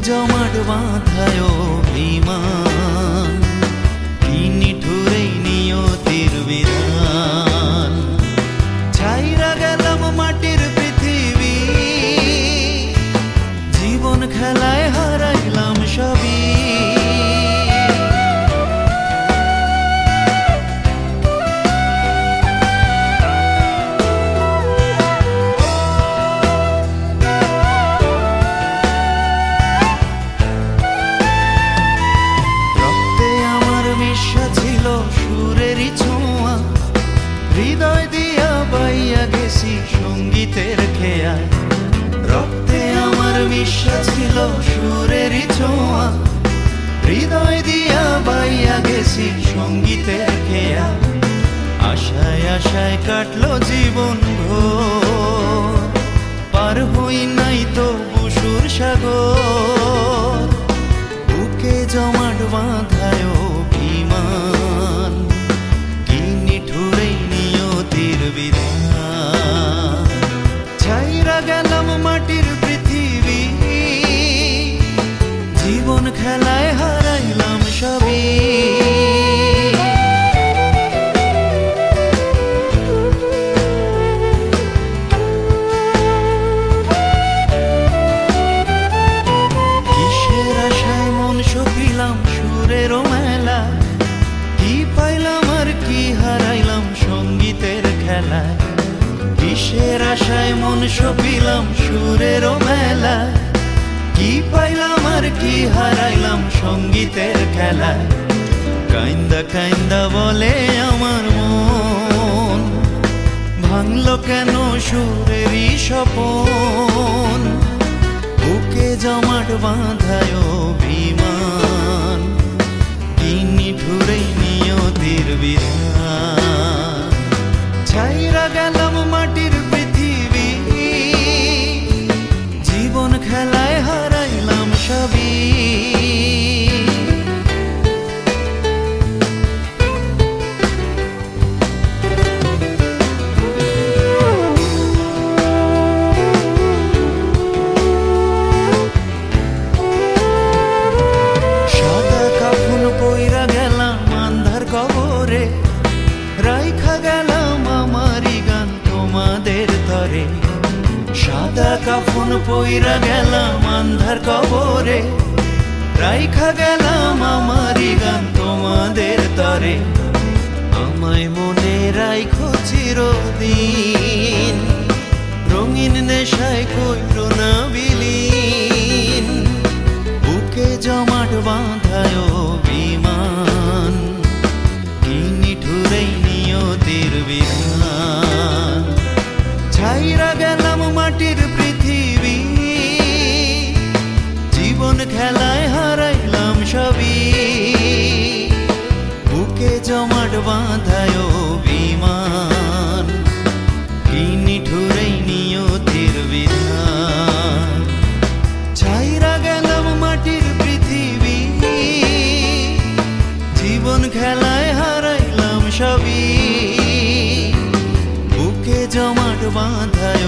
জমাট বাঁধায় অভিমান, কি নিঠুরেই নিয়তির বিধান। ছাইরা গেলাম মাটির পৃথিবী, জীবন খেলায় হারাইলাম সবই। সুরেরই ছোঁয়া, হৃদয় দিয়া বাইয়া গেছি সঙ্গীতের খেয়া। রক্তে আমার বিশ্বাস ছিল সুরেরই ছোঁয়া, হৃদয় দিয়া বাইয়া গেছি সঙ্গীতের খেয়া। আশায় আশায় কাটলো জীবন ভোর, পার হই নাই তো বুসুর সাগর। বুকে জমাট বাঁধায় অভিমান, কি নিঠুরেই নিয়তির বিধান। ছাইরা গেলাম মাটির পৃথিবী, জীবন খেলায় হারাইলাম সবই। সুরেরও মেলা, কি পাইলাম আর কি হারাইলাম সঙ্গীতের খেলায়। কিসের আশায় মন সপিলাম সুরেরও মেলা, কি পাইলাম আর কি হারাইলাম সঙ্গীতের খেলায়। কাইন্দা কাইন্দা বলে আমার মন, ভাঙলো কেন সুরেরই স্বপন। বুকে জমাট বাঁধায় অভিমান, কি নিঠুরেই নিয়তির বিধান। ছাইরা গেলাম মাটির পৃথিবী, জীবন খেলায় হারাইলাম সবই। কবরে রাইখা গেলাম আমারি গান তোমাদের তরে। সাদা কাফন পইরা গেলাম আন্ধার কবরে, রাইখা গেলাম আমারি গান তোমাদের তরে। আমায় মনে রাইখো চিরদিন, রঙিন নেশায় কইরো না বিলীন। বুকে জমাট বাঁধায় অভিমান, কি নিঠুরেই নিয়তির বিধান। ছাইরা গেলাম মাটির পৃথিবী, জীবন খেলায় হারাইলাম সবই। বুকে জমাট বাঁধায় অভিমান, কি নিঠুরেই নিয়তির বিধান। ছাইরা গেলাম মাটির পৃথিবী, জীবন খেলায় হারাইলাম সবই। বুকে জমাট বাঁধায়